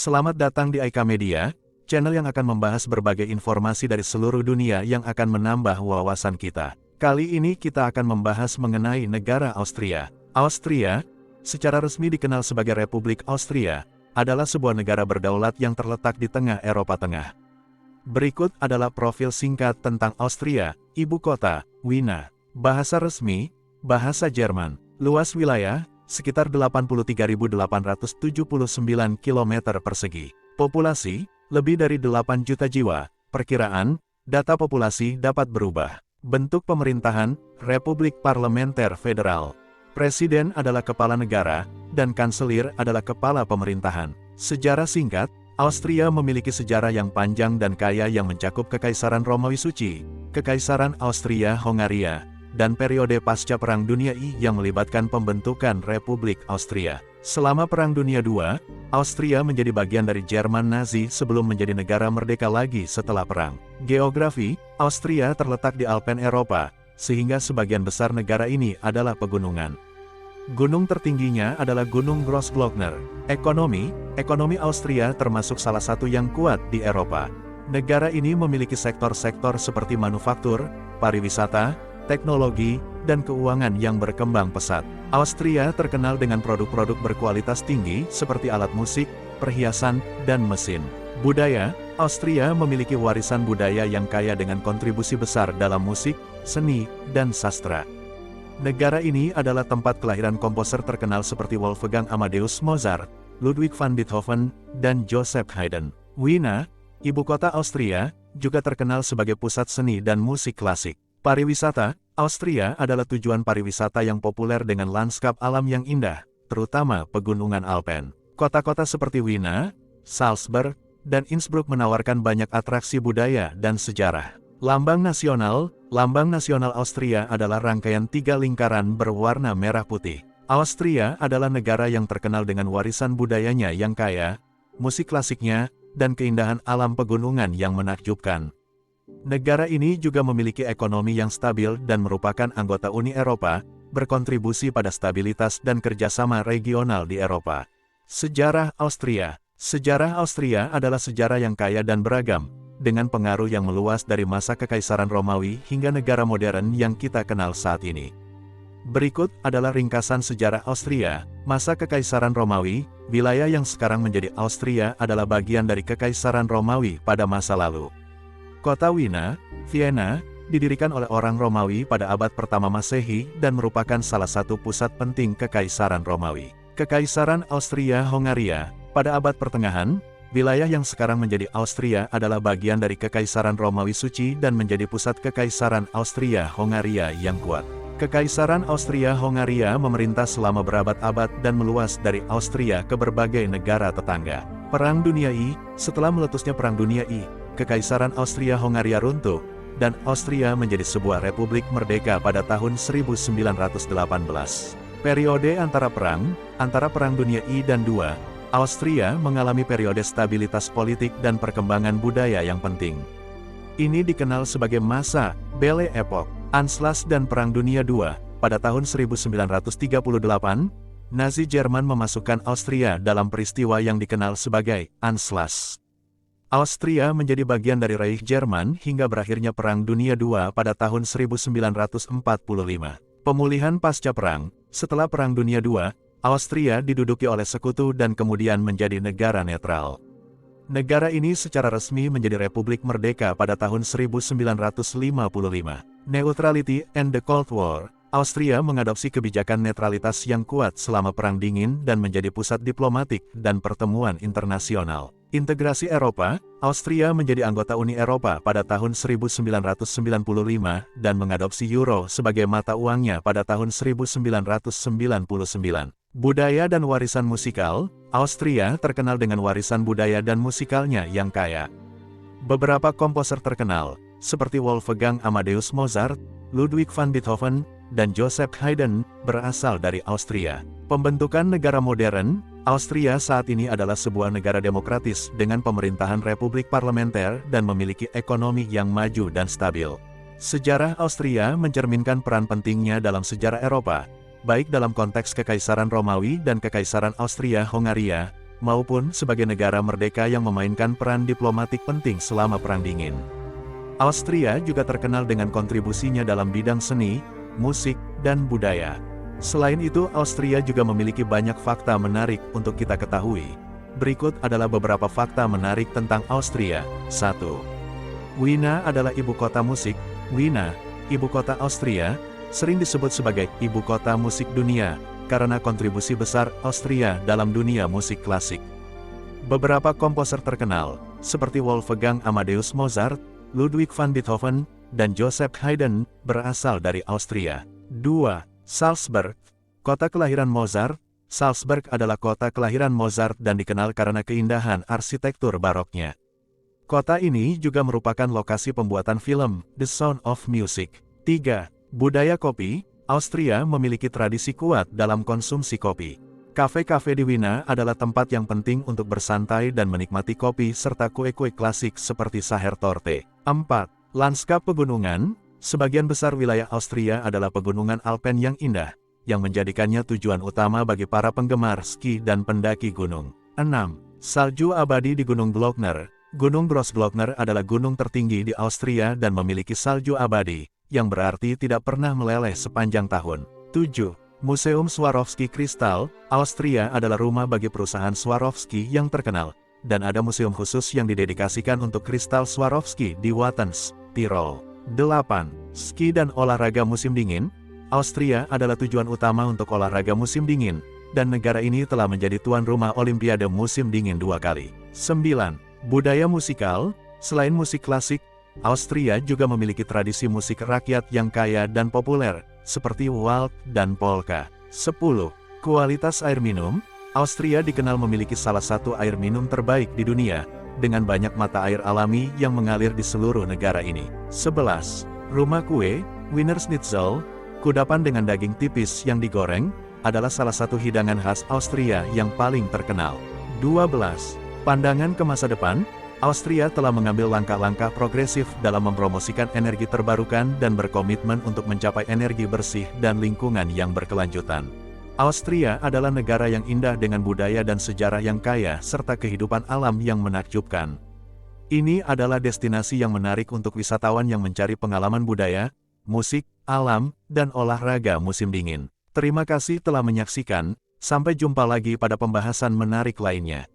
Selamat datang di Aika Media, channel yang akan membahas berbagai informasi dari seluruh dunia yang akan menambah wawasan kita. Kali ini kita akan membahas mengenai negara Austria. Austria, secara resmi dikenal sebagai Republik Austria, adalah sebuah negara berdaulat yang terletak di tengah Eropa Tengah. Berikut adalah profil singkat tentang Austria, ibu kota, Wina. Bahasa resmi, bahasa Jerman. Luas wilayah, sekitar 83.879 km persegi. Populasi, lebih dari 8 juta jiwa. Perkiraan, data populasi dapat berubah. Bentuk pemerintahan, Republik Parlementer Federal. Presiden adalah kepala negara, dan kanselir adalah kepala pemerintahan. Sejarah singkat, Austria memiliki sejarah yang panjang dan kaya yang mencakup Kekaisaran Romawi Suci, Kekaisaran Austria-Hongaria, dan periode pasca Perang Dunia I yang melibatkan pembentukan Republik Austria. Selama Perang Dunia II, Austria menjadi bagian dari Jerman Nazi sebelum menjadi negara merdeka lagi setelah perang. Geografi, Austria terletak di Alpen Eropa, sehingga sebagian besar negara ini adalah pegunungan. Gunung tertingginya adalah Gunung Grossglockner. Ekonomi Austria termasuk salah satu yang kuat di Eropa. Negara ini memiliki sektor-sektor seperti manufaktur, pariwisata, teknologi, dan keuangan yang berkembang pesat. Austria terkenal dengan produk-produk berkualitas tinggi seperti alat musik, perhiasan, dan mesin. Budaya, Austria memiliki warisan budaya yang kaya dengan kontribusi besar dalam musik, seni, dan sastra. Negara ini adalah tempat kelahiran komposer terkenal seperti Wolfgang Amadeus Mozart, Ludwig van Beethoven, dan Joseph Haydn. Wina, ibu kota Austria, juga terkenal sebagai pusat seni dan musik klasik. Pariwisata, Austria adalah tujuan pariwisata yang populer dengan lanskap alam yang indah, terutama pegunungan Alpen. Kota-kota seperti Wina, Salzburg, dan Innsbruck menawarkan banyak atraksi budaya dan sejarah. Lambang nasional Austria adalah rangkaian 3 lingkaran berwarna merah putih. Austria adalah negara yang terkenal dengan warisan budayanya yang kaya, musik klasiknya, dan keindahan alam pegunungan yang menakjubkan. Negara ini juga memiliki ekonomi yang stabil dan merupakan anggota Uni Eropa, berkontribusi pada stabilitas dan kerjasama regional di Eropa. Sejarah Austria adalah sejarah yang kaya dan beragam, dengan pengaruh yang meluas dari masa Kekaisaran Romawi hingga negara modern yang kita kenal saat ini. Berikut adalah ringkasan sejarah Austria. Masa Kekaisaran Romawi, wilayah yang sekarang menjadi Austria adalah bagian dari Kekaisaran Romawi pada masa lalu. Kota Wina, Vienna, didirikan oleh orang Romawi pada abad pertama Masehi dan merupakan salah satu pusat penting Kekaisaran Romawi. Kekaisaran Austria-Hongaria, pada abad pertengahan, wilayah yang sekarang menjadi Austria adalah bagian dari Kekaisaran Romawi Suci dan menjadi pusat Kekaisaran Austria-Hongaria yang kuat. Kekaisaran Austria-Hongaria memerintah selama berabad-abad dan meluas dari Austria ke berbagai negara tetangga. Perang Dunia I, setelah meletusnya Perang Dunia I, Kekaisaran Austria-Hongaria runtuh, dan Austria menjadi sebuah republik merdeka pada tahun 1918. Periode antara Perang Dunia I dan II, Austria mengalami periode stabilitas politik dan perkembangan budaya yang penting. Ini dikenal sebagai masa Belle Époque. Anschluss dan Perang Dunia II, pada tahun 1938, Nazi Jerman memasukkan Austria dalam peristiwa yang dikenal sebagai Anschluss. Austria menjadi bagian dari Reich Jerman hingga berakhirnya Perang Dunia II pada tahun 1945. Pemulihan pasca perang, setelah Perang Dunia II, Austria diduduki oleh sekutu dan kemudian menjadi negara netral. Negara ini secara resmi menjadi Republik Merdeka pada tahun 1955. Neutrality and the Cold War, Austria mengadopsi kebijakan netralitas yang kuat selama Perang Dingin dan menjadi pusat diplomatik dan pertemuan internasional. Integrasi Eropa, Austria menjadi anggota Uni Eropa pada tahun 1995 dan mengadopsi euro sebagai mata uangnya pada tahun 1999. Budaya dan warisan musikal, Austria terkenal dengan warisan budaya dan musikalnya yang kaya. Beberapa komposer terkenal, seperti Wolfgang Amadeus Mozart, Ludwig van Beethoven, dan Joseph Haydn, berasal dari Austria. Pembentukan negara modern, Austria saat ini adalah sebuah negara demokratis dengan pemerintahan republik parlementer dan memiliki ekonomi yang maju dan stabil. Sejarah Austria mencerminkan peran pentingnya dalam sejarah Eropa, baik dalam konteks Kekaisaran Romawi dan Kekaisaran Austria-Hongaria, maupun sebagai negara merdeka yang memainkan peran diplomatik penting selama Perang Dingin. Austria juga terkenal dengan kontribusinya dalam bidang seni, musik, dan budaya. Selain itu, Austria juga memiliki banyak fakta menarik untuk kita ketahui. Berikut adalah beberapa fakta menarik tentang Austria. 1. Wina adalah ibu kota musik. Wina, ibu kota Austria, sering disebut sebagai ibu kota musik dunia, karena kontribusi besar Austria dalam dunia musik klasik. Beberapa komposer terkenal, seperti Wolfgang Amadeus Mozart, Ludwig van Beethoven, dan Joseph Haydn, berasal dari Austria. 2. Salzburg, kota kelahiran Mozart. Salzburg adalah kota kelahiran Mozart dan dikenal karena keindahan arsitektur baroknya. Kota ini juga merupakan lokasi pembuatan film The Sound of Music. 3. Budaya kopi. Austria memiliki tradisi kuat dalam konsumsi kopi. Kafe-kafe di Wina adalah tempat yang penting untuk bersantai dan menikmati kopi serta kue-kue klasik seperti Sachertorte. 4. Lanskap pegunungan. Sebagian besar wilayah Austria adalah pegunungan Alpen yang indah, yang menjadikannya tujuan utama bagi para penggemar ski dan pendaki gunung. 6. Salju abadi di Gunung Glockner. Gunung Grossglockner adalah gunung tertinggi di Austria dan memiliki salju abadi, yang berarti tidak pernah meleleh sepanjang tahun. 7. Museum Swarovski Kristal. Austria adalah rumah bagi perusahaan Swarovski yang terkenal, dan ada museum khusus yang didedikasikan untuk kristal Swarovski di Wattens, Tirol. 8. Ski dan olahraga musim dingin. Austria adalah tujuan utama untuk olahraga musim dingin, dan negara ini telah menjadi tuan rumah Olimpiade musim dingin 2 kali. 9. Budaya musikal. Selain musik klasik, Austria juga memiliki tradisi musik rakyat yang kaya dan populer, seperti waltz dan polka. 10. Kualitas air minum. Austria dikenal memiliki salah satu air minum terbaik di dunia, dengan banyak mata air alami yang mengalir di seluruh negara ini. 11. Rumah kue. Wiener Schnitzel, kudapan dengan daging tipis yang digoreng, adalah salah satu hidangan khas Austria yang paling terkenal. 12. Pandangan ke masa depan. Austria telah mengambil langkah-langkah progresif dalam mempromosikan energi terbarukan dan berkomitmen untuk mencapai energi bersih dan lingkungan yang berkelanjutan. Austria adalah negara yang indah dengan budaya dan sejarah yang kaya serta kehidupan alam yang menakjubkan. Ini adalah destinasi yang menarik untuk wisatawan yang mencari pengalaman budaya, musik, alam, dan olahraga musim dingin. Terima kasih telah menyaksikan, sampai jumpa lagi pada pembahasan menarik lainnya.